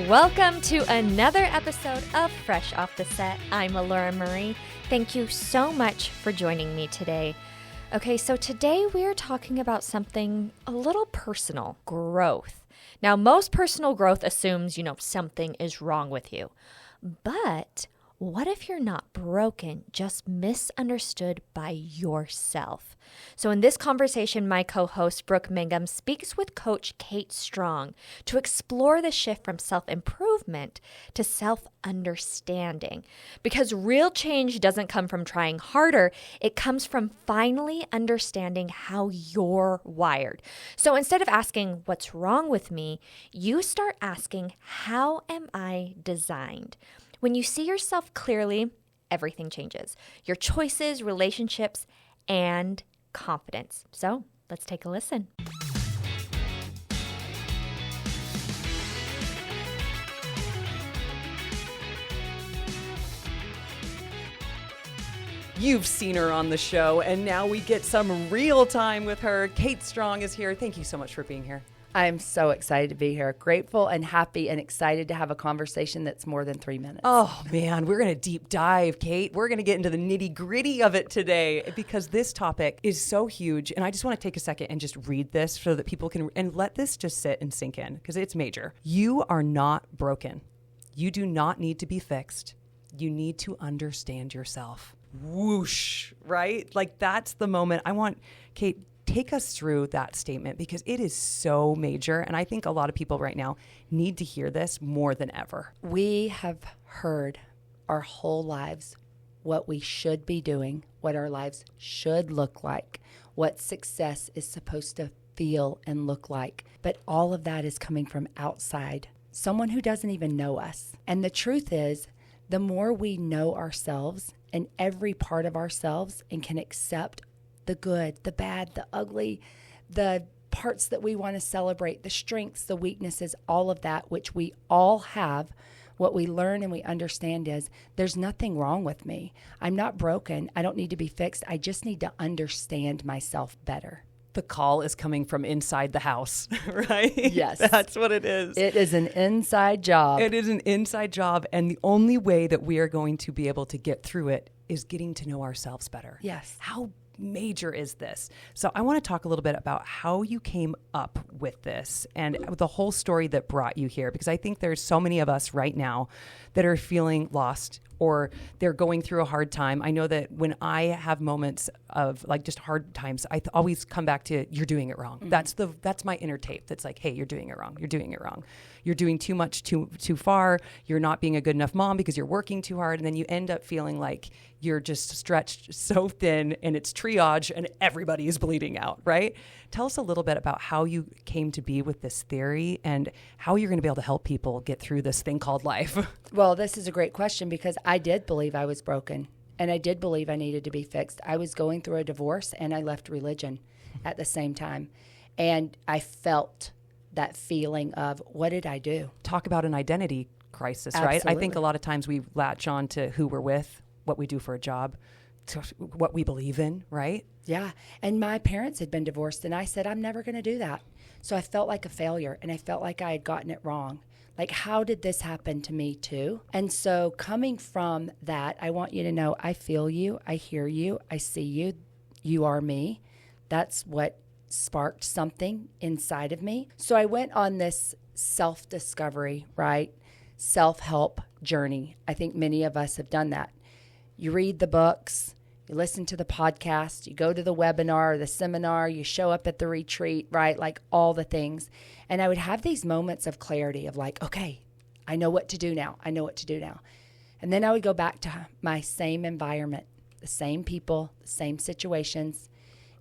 Welcome to another episode of Fresh Off the Set. I'm Laura Marie. Thank you so much for joining me today. Okay, so today we're talking about something a little personal, growth. Now, most personal growth assumes, something is wrong with you. But what if you're not broken, just misunderstood by yourself? So in this conversation, my co-host Brooke Mangum speaks with Coach Kate Strong to explore the shift from self-improvement to self-understanding. Because real change doesn't come from trying harder, it comes from finally understanding how you're wired. So instead of asking, what's wrong with me, you start asking, how am I designed? When you see yourself clearly, everything changes. Your choices, relationships, and confidence. So let's take a listen. You've seen her on the show, and now we get some real time with her. Kate Strong is here. Thank you so much for being here. I'm so excited to be here. Grateful and happy and excited to have a conversation that's more than 3 minutes. Oh, man, we're going to deep dive, Kate. We're going to get into the nitty gritty of it today because this topic is so huge. And I just want to take a second and just read this so that people can, and let this just sit and sink in because it's major. You are not broken. You do not need to be fixed. You need to understand yourself. Whoosh, right? Like that's the moment. I want Kate, take us through that statement because it is so major. And I think a lot of people right now need to hear this more than ever. We have heard our whole lives what we should be doing, what our lives should look like, what success is supposed to feel and look like. But all of that is coming from outside, someone who doesn't even know us. And the truth is, the more we know ourselves and every part of ourselves and can accept the good, the bad, the ugly, the parts that we want to celebrate, the strengths, the weaknesses, all of that, which we all have, what we learn and we understand is there's nothing wrong with me. I'm not broken. I don't need to be fixed. I just need to understand myself better. The call is coming from inside the house, right? Yes. That's what it is. It is an inside job. It is an inside job. And the only way that we are going to be able to get through it is getting to know ourselves better. Yes. How major is this? So I want to talk a little bit about how you came up with this and the whole story that brought you here, because I think there's so many of us right now that are feeling lost or they're going through a hard time. I know that when I have moments of like just hard times, I always come back to, you're doing it wrong. Mm-hmm. That's my inner tape. That's like, hey, you're doing it wrong. You're doing it wrong. You're doing too much, too far. You're not being a good enough mom because you're working too hard. And then you end up feeling like you're just stretched so thin and it's triage and everybody is bleeding out, right? Tell us a little bit about how you came to be with this theory and how you're going to be able to help people get through this thing called life. Well, this is a great question because I did believe I was broken and I did believe I needed to be fixed. I was going through a divorce and I left religion at the same time. And I felt that feeling of, what did I do? Talk about an identity crisis, Absolutely. Right? I think a lot of times we latch on to who we're with, what we do for a job, to what we believe in, right? Yeah. And my parents had been divorced and I said, I'm never going to do that. So I felt like a failure and I felt like I had gotten it wrong. Like, how did this happen to me too? And so coming from that, I want you to know I feel you, I hear you, I see you, you are me. That's what sparked something inside of me. So I went on this self-discovery, right? Self-help journey. I think many of us have done that. You read the books, you listen to the podcast, you go to the webinar or the seminar, you show up at the retreat, right? Like all the things. And I would have these moments of clarity of like, okay, I know what to do now. I know what to do now. And then I would go back to my same environment, the same people, the same situations.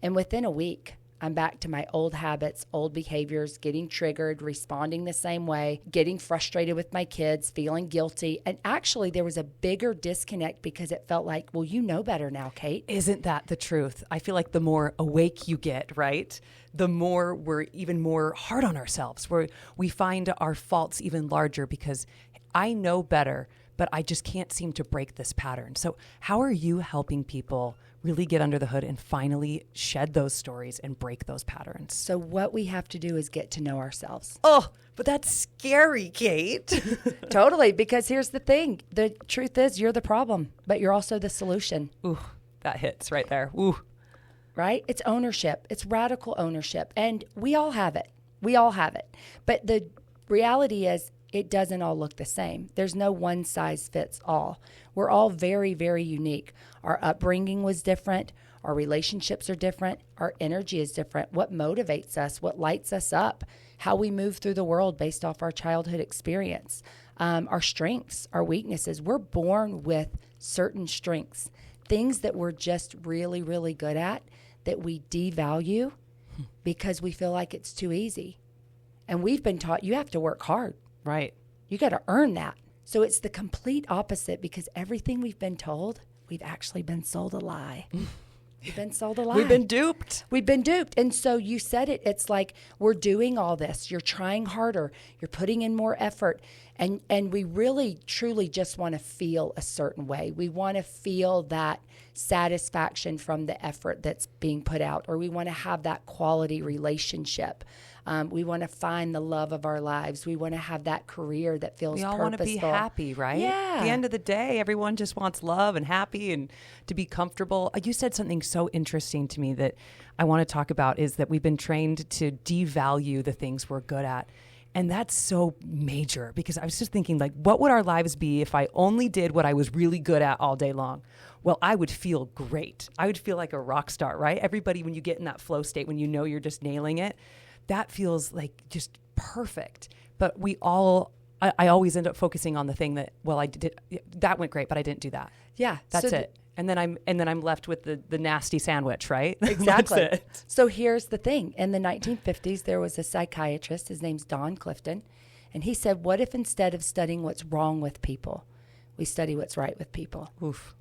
And within a week, I'm back to my old habits, old behaviors, getting triggered, responding the same way, getting frustrated with my kids, feeling guilty. And actually, there was a bigger disconnect because it felt like, well, you know better now, Kate. Isn't that the truth? I feel like the more awake you get, right, the more we're even more hard on ourselves, where we find our faults even larger because I know better, but I just can't seem to break this pattern. So how are you helping people really get under the hood and finally shed those stories and break those patterns? So what we have to do is get to know ourselves. Oh, but that's scary, Kate. Totally, because here's the thing. The truth is you're the problem, but you're also the solution. Ooh, that hits right there. Ooh. Right? It's ownership. It's radical ownership. And we all have it. We all have it. But the reality is it doesn't all look the same. There's no one size fits all. We're all very, very unique. Our upbringing was different. Our relationships are different. Our energy is different. What motivates us, what lights us up, how we move through the world based off our childhood experience, our strengths, our weaknesses. We're born with certain strengths, things that we're just really, really good at that we devalue because we feel like it's too easy. And we've been taught you have to work hard. Right. You got to earn that. So it's the complete opposite because everything we've been told, we've actually been sold a lie. We've been sold a lie. We've been duped. We've been duped. And so you said it. It's like we're doing all this. You're trying harder. You're putting in more effort. And we really, truly just want to feel a certain way. We want to feel that satisfaction from the effort that's being put out, or we want to have that quality relationship. We want to find the love of our lives. We want to have that career that feels purposeful. We all want to be happy, right? Yeah. At the end of the day, everyone just wants love and happy and to be comfortable. You said something so interesting to me that I want to talk about is that we've been trained to devalue the things we're good at. And that's so major because I was just thinking, like, what would our lives be if I only did what I was really good at all day long? Well, I would feel great. I would feel like a rock star, right? Everybody, when you get in that flow state, when you know you're just nailing it, that feels like just perfect. But I always end up focusing on the thing that, well, I did, that went great, but I didn't do that. Yeah. That's it. And then I'm left with the nasty sandwich, right? Exactly. That's it. So here's the thing. In the 1950s, there was a psychiatrist. His name's Don Clifton. And he said, what if instead of studying what's wrong with people, we study what's right with people? Oof.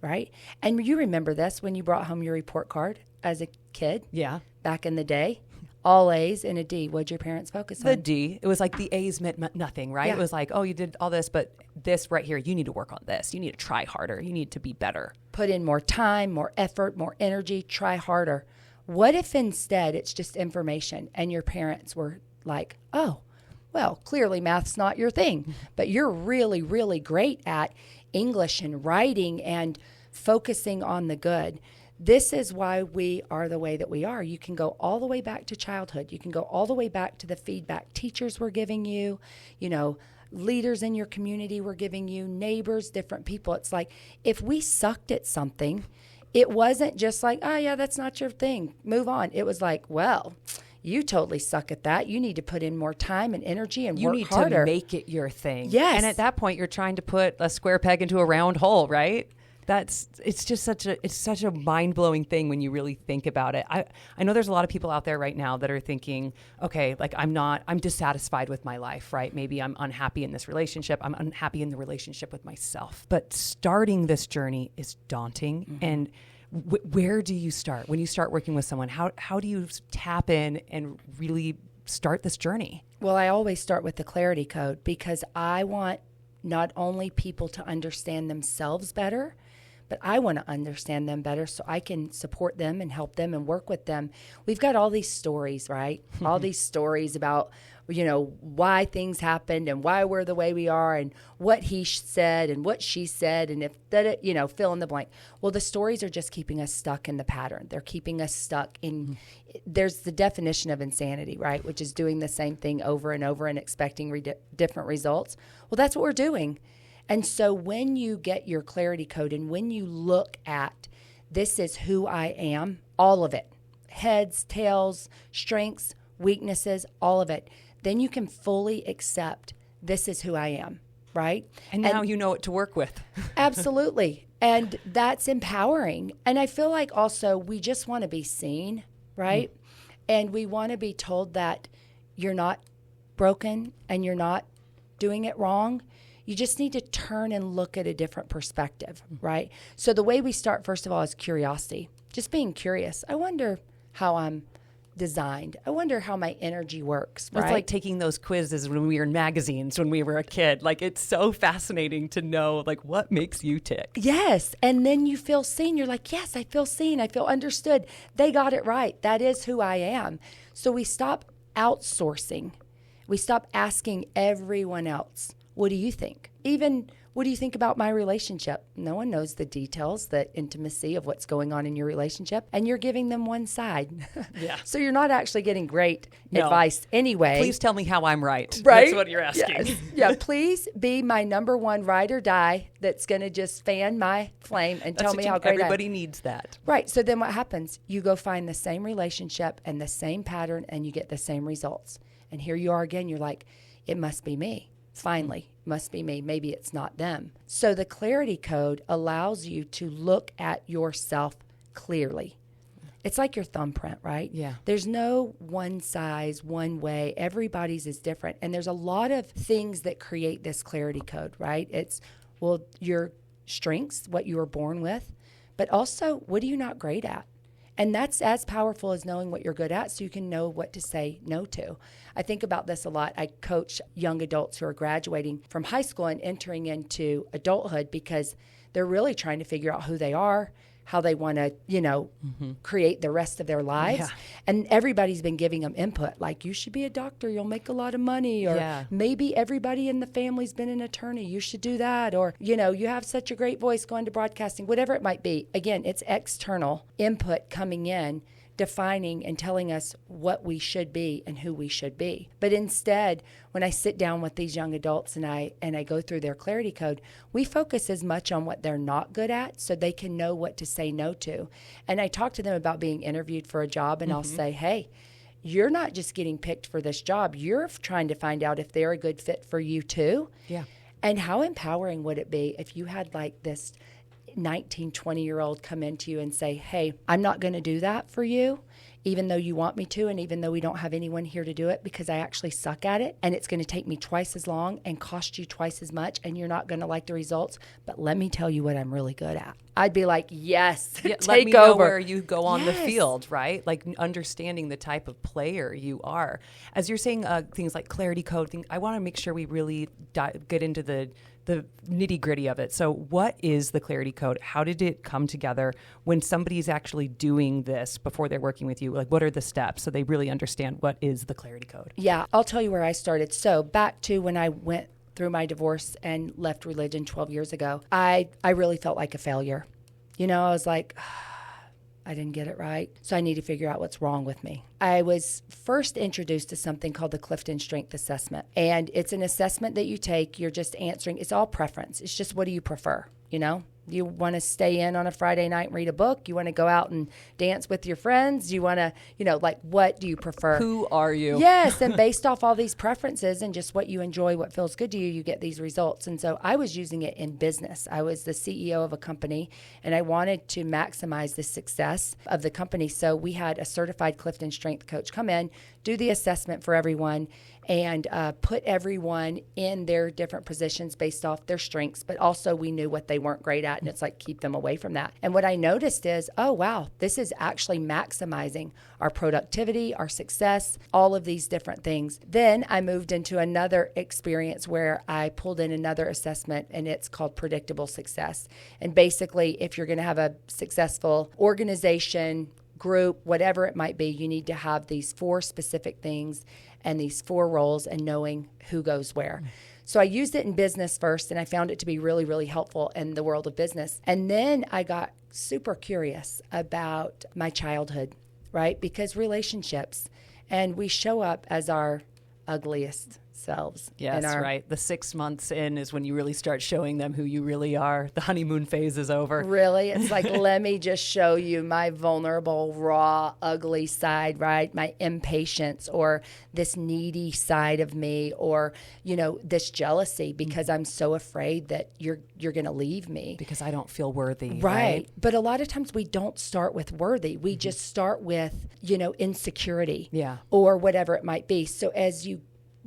Right? And you remember this when you brought home your report card as a kid? Yeah. Back in the day? All A's and a D. What'd your parents focus on? The D. It was like the A's meant nothing, right? Yeah. It was like, oh, you did all this, but this right here, you need to work on this. You need to try harder. You need to be better. Put in more time, more effort, more energy, try harder. What if instead it's just information and your parents were like, oh, well, clearly math's not your thing, but you're really, really great at English and writing and focusing on the good. This is why we are the way that we are. You can go all the way back to childhood. You can go all the way back to the feedback teachers were giving you, leaders in your community were giving you, neighbors, different people. It's like if we sucked at something, it wasn't just like, oh, yeah, that's not your thing. Move on. It was like, well, you totally suck at that. You need to put in more time and energy and work harder. You need to make it your thing. Yes. And at that point, you're trying to put a square peg into a round hole, right? It's just such a mind-blowing thing when you really think about it. I know there's a lot of people out there right now that are thinking, okay, like I'm dissatisfied with my life, right? Maybe I'm unhappy in this relationship. I'm unhappy in the relationship with myself. But starting this journey is daunting. Mm-hmm. And where do you start? When you start working with someone, how do you tap in and really start this journey? Well, I always start with the clarity code because I want not only people to understand themselves better, but I want to understand them better so I can support them and help them and work with them. We've got all these stories, right? All these stories about, why things happened and why we're the way we are and what he said and what she said and if that, fill in the blank. Well, the stories are just keeping us stuck in the pattern. They're keeping us stuck in, there's the definition of insanity, right? Which is doing the same thing over and over and expecting different results. Well, that's what we're doing. And so when you get your clarity code and when you look at this is who I am, all of it, heads, tails, strengths, weaknesses, all of it, then you can fully accept this is who I am, right? And now you know what to work with. Absolutely. And that's empowering. And I feel like also we just want to be seen, right? And we want to be told that you're not broken and you're not doing it wrong. You just need to turn and look at a different perspective, right? So the way we start, first of all, is curiosity. Just being curious. I wonder how I'm designed. I wonder how my energy works, right? It's like taking those quizzes when we were in magazines when we were a kid. Like, it's so fascinating to know, like, what makes you tick. Yes. And then you feel seen. You're like, yes, I feel seen. I feel understood. They got it right. That is who I am. So we stop outsourcing. We stop asking everyone else, what do you think? Even, what do you think about my relationship? No one knows the details, the intimacy of what's going on in your relationship, and you're giving them one side. Yeah. So you're not actually getting great advice anyway. Please tell me how I'm right. Right? That's what you're asking. Yes. Yeah, please be my number one ride or die that's going to just fan my flame and tell me how great everybody needs that. Right. So then what happens? You go find the same relationship and the same pattern and you get the same results. And here you are again. You're like, it must be me. Finally, must be me. Maybe it's not them. So the clarity code allows you to look at yourself clearly. It's like your thumbprint, right? Yeah. There's no one size, one way. Everybody's is different. And there's a lot of things that create this clarity code, right? It's, well, your strengths, what you were born with, but also what are you not great at? And that's as powerful as knowing what you're good at so you can know what to say no to. I think about this a lot. I coach young adults who are graduating from high school and entering into adulthood because they're really trying to figure out who they are, how they want to, create the rest of their lives. Yeah. And everybody's been giving them input, like, you should be a doctor, you'll make a lot of money, or maybe everybody in the family's been an attorney, you should do that, or, you have such a great voice going to broadcasting, whatever it might be. Again, it's external input coming in, defining and telling us what we should be and who we should be. But instead, when I sit down with these young adults and I go through their clarity code, we focus as much on what they're not good at so they can know what to say no to. And I talk to them about being interviewed for a job, and I'll say, hey, you're not just getting picked for this job. You're trying to find out if they're a good fit for you too. Yeah. And how empowering would it be if you had like this 19, 20-year-old come into you and say, hey, I'm not going to do that for you, even though you want me to, and even though we don't have anyone here to do it, because I actually suck at it, and it's going to take me twice as long and cost you twice as much, and you're not going to like the results, but let me tell you what I'm really good at. I'd be like, yes, take let me over. know where you go on the field, right? Like understanding the type of player you are. As you're saying things like clarity code, I want to make sure we really get into the nitty gritty of it. So what is the clarity code? How did it come together? When somebody's actually doing this before they're working with you, like what are the steps so they really understand what is the clarity code? Yeah, I'll tell you where I started. So back to when I went through my divorce and left religion 12 years ago, I really felt like a failure. I was like, I didn't get it right, so I need to figure out what's wrong with me. I was first introduced to something called the Clifton Strength Assessment, and it's an assessment that you take. You're just answering. It's all preference. It's just what do you prefer, You want to stay in on a Friday night and read a book? You want to go out and dance with your friends? You want to, what do you prefer? Who are you? Yes, and based off all these preferences and just what you enjoy, what feels good to you, you get these results. And so I was using it in business. I was the CEO of a company, and I wanted to maximize the success of the company. So we had a certified Clifton Strength coach come in, do the assessment for everyone, and put everyone in their different positions based off their strengths, but also we knew what they weren't great at, and it's like keep them away from that. And what I noticed is, oh, wow, this is actually maximizing our productivity, our success, all of these different things. Then I moved into another experience where I pulled in another assessment, and it's called predictable success. And basically, if you're going to have a successful organization, group, whatever it might be, you need to have these 4 specific things and these 4 roles and knowing who goes where. So I used it in business first, and I found it to be really, really helpful in the world of business. And then I got super curious about my childhood, right? Because relationships, and we show up as our ugliest selves. Yes, right. The 6 months in is when you really start showing them who you really are. The honeymoon phase is over. Really? It's like, let me just show you my vulnerable, raw, ugly side, right? My impatience, or this needy side of me, or, this jealousy because I'm so afraid that you're going to leave me. Because I don't feel worthy. Right. But a lot of times we don't start with worthy. We just start with, insecurity. Yeah. Or whatever it might be. So as you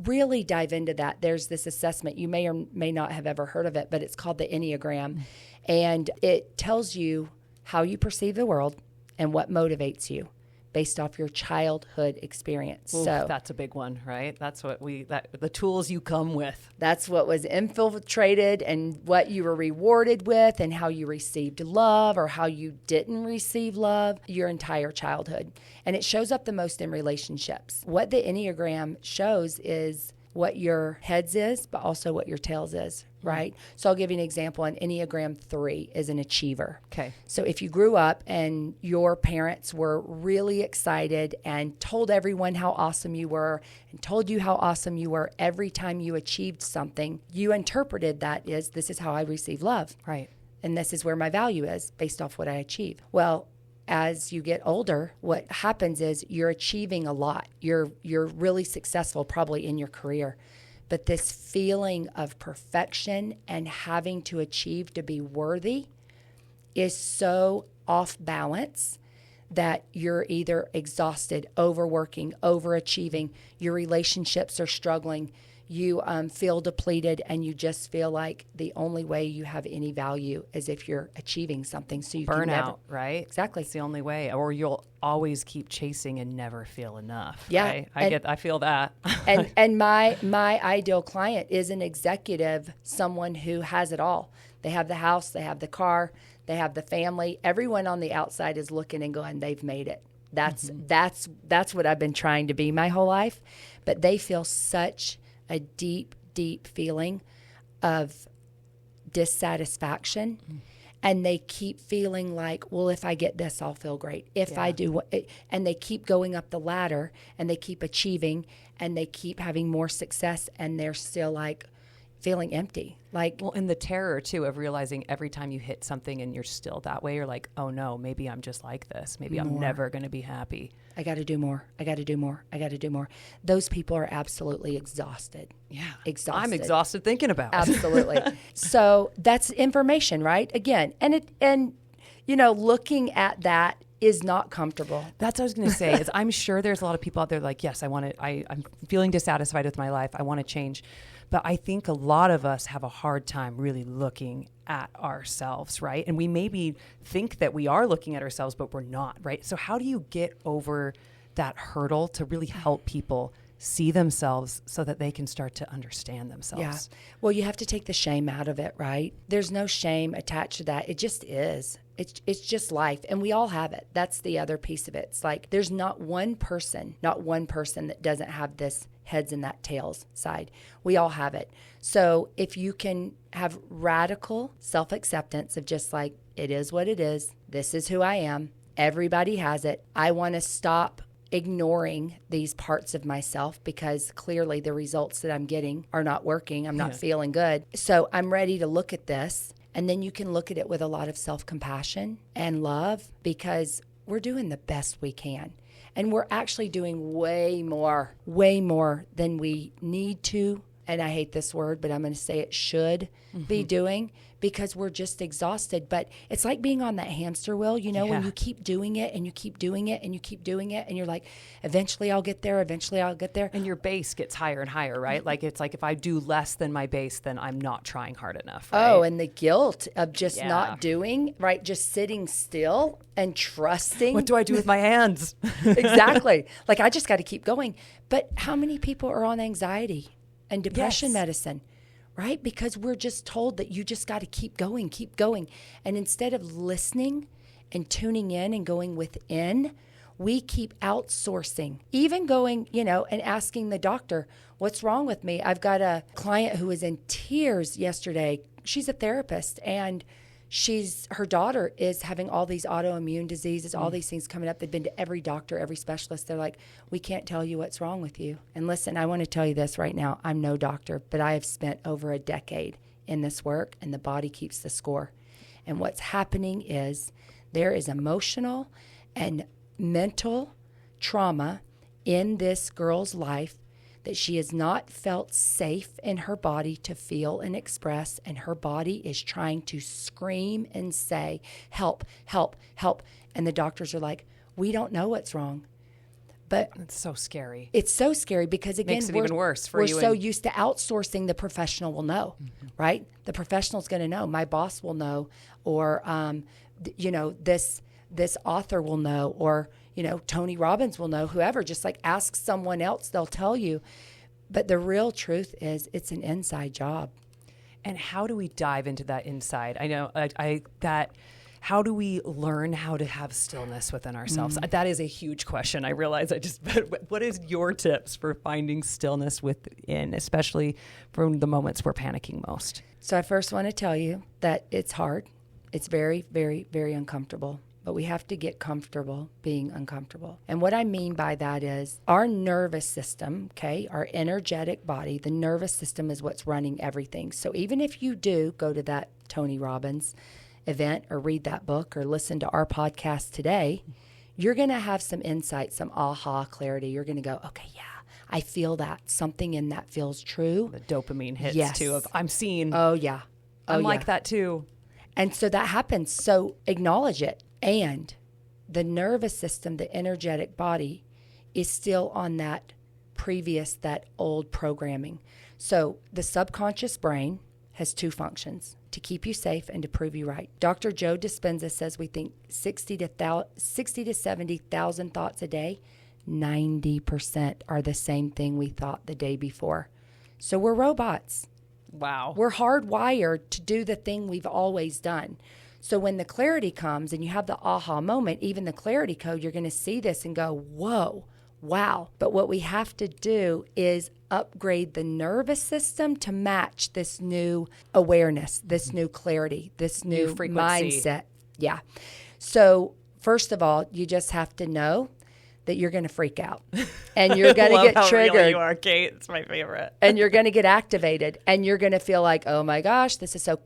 really dive into that, there's this assessment. You may or may not have ever heard of it, but it's called the Enneagram. And it tells you how you perceive the world and what motivates you based off your childhood experience. Ooh, so that's a big one, right? That's what the tools you come with. That's what was infiltrated and what you were rewarded with and how you received love or how you didn't receive love your entire childhood. And it shows up the most in relationships. What the Enneagram shows is what your heads is, but also what your tails is, right? So I'll give you an example. An Enneagram 3 is an achiever. Okay. So if you grew up and your parents were really excited and told everyone how awesome you were and told you how awesome you were every time you achieved something, you interpreted that as, this is how I receive love. Right. And this is where my value is based off what I achieve. Well, as you get older, what happens is you're achieving a lot. You're really successful probably in your career. But this feeling of perfection and having to achieve to be worthy is so off balance that you're either exhausted, overworking, overachieving, your relationships are struggling, you feel depleted, and you just feel like the only way you have any value is if you're achieving something. So you can never, burnout, right? Exactly. It's the only way, or you'll always keep chasing and never feel enough. Yeah, right? I feel that. and my ideal client is an executive, someone who has it all. They have the house, they have the car, they have the family. Everyone on the outside is looking and going, they've made it. That's what I've been trying to be my whole life. But they feel such a deep, deep feeling of dissatisfaction. And they keep feeling like, well, if I get this, I'll feel great. If I do, and they keep going up the ladder and they keep achieving and they keep having more success, and they're still like feeling empty. Like, well, and the terror too of realizing every time you hit something and you're still that way, you're like, oh no, maybe I'm just like this. Maybe I'm never going to be happy. I got to do more. I got to do more. I got to do more. Those people are absolutely exhausted. Yeah. Exhausted. I'm exhausted thinking about it. Absolutely. So that's information, right? Again, and looking at that is not comfortable. That's what I was going to say. Is I'm sure there's a lot of people out there like, yes, I'm feeling dissatisfied with my life. I want to change. But I think a lot of us have a hard time really looking at ourselves, right? And we maybe think that we are looking at ourselves, but we're not, right? So how do you get over that hurdle to really help people see themselves so that they can start to understand themselves? Yeah. Well, you have to take the shame out of it, right? There's no shame attached to that. It just is. It's just life. And we all have it. That's the other piece of it. It's like there's not one person that doesn't have this heads and that tails side. We all have it. So if you can have radical self-acceptance of just like, it is what it is. This is who I am. Everybody has it. I want to stop ignoring these parts of myself because clearly the results that I'm getting are not working. I'm not feeling good. So I'm ready to look at this. And then you can look at it with a lot of self-compassion and love because we're doing the best we can. And we're actually doing way more than we need to. And I hate this word, but I'm going to say it should be doing because we're just exhausted. But it's like being on that hamster wheel, when you keep doing it and you keep doing it and you keep doing it. And you're like, eventually I'll get there. And your base gets higher and higher, right? Like it's like if I do less than my base, then I'm not trying hard enough. Right? Oh, and the guilt of just not doing, right? Just sitting still and trusting. What do I do with my hands? Exactly. Like I just got to keep going. But how many people are on anxiety and depression medicine, right? Because we're just told that you just got to keep going. And instead of listening and tuning in and going within, we keep outsourcing, even going, and asking the doctor, what's wrong with me? I've got a client who was in tears yesterday. She's a therapist and her daughter is having all these autoimmune diseases, all these things coming up. They've been to every doctor, every specialist. They're like, we can't tell you what's wrong with you. And listen, I want to tell you this right now. I'm no doctor, but I have spent over a decade in this work, and the body keeps the score. And what's happening is there is emotional and mental trauma in this girl's life that she has not felt safe in her body to feel and express, and her body is trying to scream and say, help, help, help. And the doctors are like, we don't know what's wrong. But it's so scary. It's so scary because, again, makes it even worse for we're you. So used to outsourcing. The professional will know, right? The professional's going to know. My boss will know, or this author will know, or Tony Robbins will know, whoever, just like ask someone else, they'll tell you. But the real truth is it's an inside job. And how do we dive into that inside? I know how do we learn how to have stillness within ourselves? That is a huge question. I realize what is your tips for finding stillness within, especially from the moments we're panicking most? So I first want to tell you that it's hard. It's very, very, very uncomfortable. But we have to get comfortable being uncomfortable. And what I mean by that is our nervous system, okay, our energetic body, the nervous system is what's running everything. So even if you do go to that Tony Robbins event or read that book or listen to our podcast today, you're going to have some insight, some aha clarity. You're going to go, okay, yeah, I feel that. Something in that feels true. The dopamine hits Yes. too of I'm seen. Oh, yeah. I'm like that too. And so that happens. So acknowledge it. And the nervous system, the energetic body, is still on that old programming. So the subconscious brain has two functions: to keep you safe and to prove you right. Dr. Joe Dispenza says we think 60 to 70,000 thoughts a day. 90% are the same thing we thought the day before. So we're robots. Wow. We're hardwired to do the thing we've always done. So when the clarity comes and you have the aha moment, even the clarity code, you're going to see this and go, whoa, wow. But what we have to do is upgrade the nervous system to match this new awareness, this new clarity, this new frequency. mindset. Yeah. So first of all, you just have to know that you're going to freak out and you're going to get triggered. Real you are, Kate. It's my favorite. And you're going to get activated and you're going to feel like, oh my gosh, this is so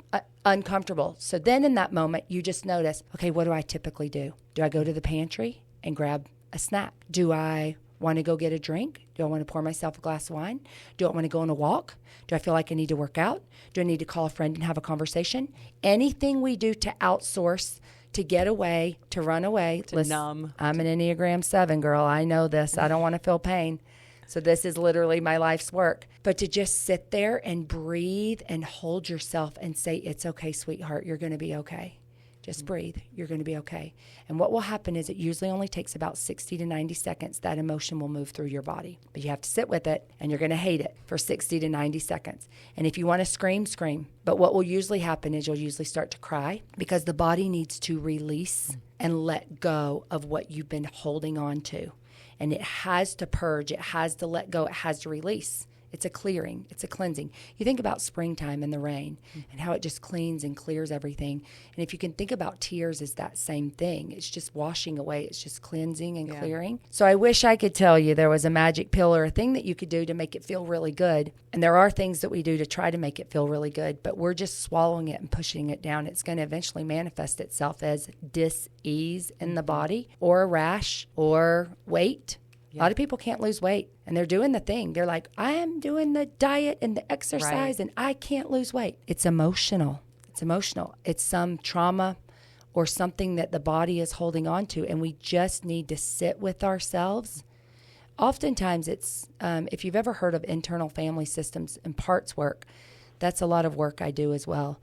uncomfortable. So then in that moment, you just notice, okay, what do I typically do? Do I go to the pantry and grab a snack? Do I want to go get a drink? Do I want to pour myself a glass of wine? Do I want to go on a walk? Do I feel like I need to work out? Do I need to call a friend and have a conversation? Anything we do to outsource, to get away, to run away. To numb. I'm an Enneagram 7 girl. I know this. I don't want to feel pain. So this is literally my life's work. But to just sit there and breathe and hold yourself and say, it's okay, sweetheart. You're going to be okay. Just breathe. You're going to be okay. And what will happen is it usually only takes about 60 to 90 seconds. That emotion will move through your body. But you have to sit with it, and you're going to hate it for 60 to 90 seconds. And if you want to scream, scream. But what will usually happen is you'll usually start to cry because the body needs to release and let go of what you've been holding on to. And it has to purge. It has to let go. It has to release. It's a clearing. It's a cleansing. You think about springtime and the rain and how it just cleans and clears everything. And if you can think about tears as that same thing, it's just washing away. It's just cleansing and clearing. So I wish I could tell you there was a magic pill or a thing that you could do to make it feel really good. And there are things that we do to try to make it feel really good, but we're just swallowing it and pushing it down. It's going to eventually manifest itself as dis-ease in the body or a rash or weight. Yeah. A lot of people can't lose weight, and they're doing the thing. They're like, I am doing the diet and the exercise, and I can't lose weight. It's emotional. It's emotional. It's some trauma or something that the body is holding on to, and we just need to sit with ourselves. Oftentimes, it's if you've ever heard of internal family systems and parts work, that's a lot of work I do as well.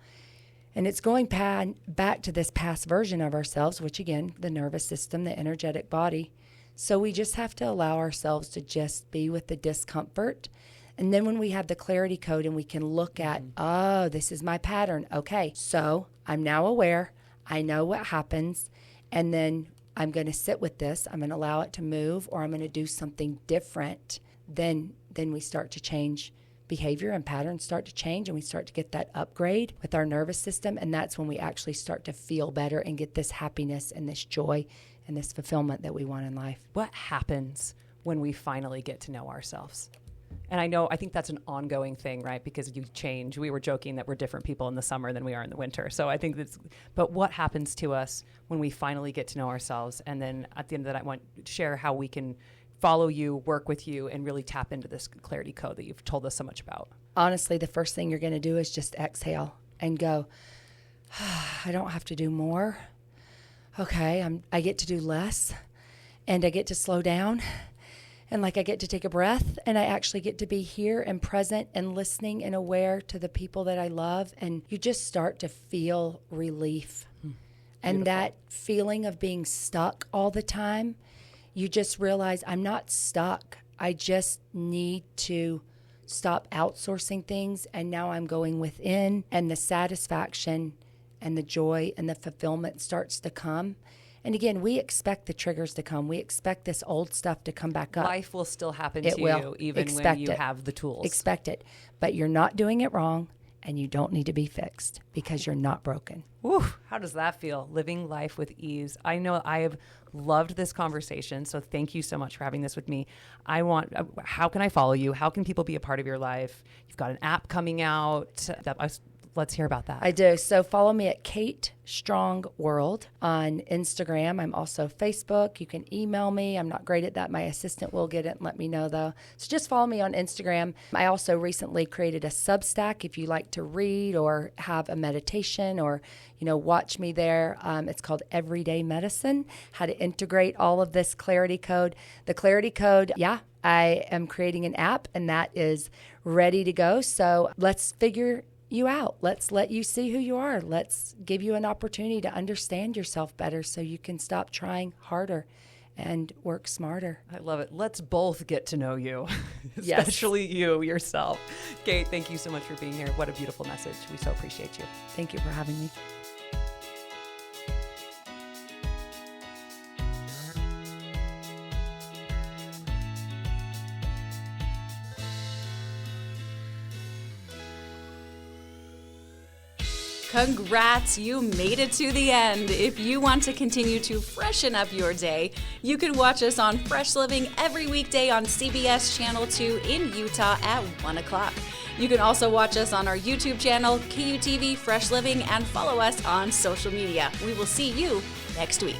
And it's going back to this past version of ourselves, which, again, the nervous system, the energetic body. So we just have to allow ourselves to just be with the discomfort. And then when we have the clarity code and we can look at, oh, this is my pattern. Okay, so I'm now aware. I know what happens. And then I'm going to sit with this. I'm going to allow it to move, or I'm going to do something different. Then we start to change behavior, and patterns start to change, and we start to get that upgrade with our nervous system. And that's when we actually start to feel better and get this happiness and this joy and this fulfillment that we want in life. What happens when we finally get to know ourselves? And I think that's an ongoing thing, right? Because you change. We were joking that we're different people in the summer than we are in the winter. So I think but what happens to us when we finally get to know ourselves? And then at the end of that, I want to share how we can follow you, work with you, and really tap into this clarity code that you've told us so much about. Honestly, the first thing you're going to do is just exhale and go, I don't have to do more. Okay, I get to do less, and I get to slow down, and I get to take a breath, and I actually get to be here and present and listening and aware to the people that I love, and you just start to feel relief. And that feeling of being stuck all the time you just realize I'm not stuck. I just need to stop outsourcing things. And now I'm going within, and the satisfaction and the joy and the fulfillment starts to come. And again, we expect the triggers to come. We expect this old stuff to come back up. Life will still happen It to will. you even Expect when you it. have the tools. Expect it. But you're not doing it wrong, and you don't need to be fixed because you're not broken. Woo, how does that feel? Living life with ease. I know I have loved this conversation, so thank you so much for having this with me. How can I follow you? How can people be a part of your life? You've got an app coming out. Let's hear about that. I do. So follow me at Kate Strong World on Instagram. I'm also Facebook. You can email me. I'm not great at that. My assistant will get it and let me know, though. So just follow me on Instagram. I also recently created a Substack if you like to read or have a meditation or, watch me there. It's called Everyday Medicine, how to integrate all of this Clarity Code. The Clarity Code, I am creating an app, and that is ready to go. So let's figure you out. Let's let you see who you are. Let's give you an opportunity to understand yourself better so you can stop trying harder and work smarter. I love it. Let's both get to know you, Yes. especially you yourself. Kate, thank you so much for being here. What a beautiful message. We so appreciate you. Thank you for having me. Congrats, you made it to the end. If you want to continue to freshen up your day, you can watch us on Fresh Living every weekday on CBS Channel 2 in Utah at 1 o'clock. You can also watch us on our YouTube channel, KUTV Fresh Living, and follow us on social media. We will see you next week.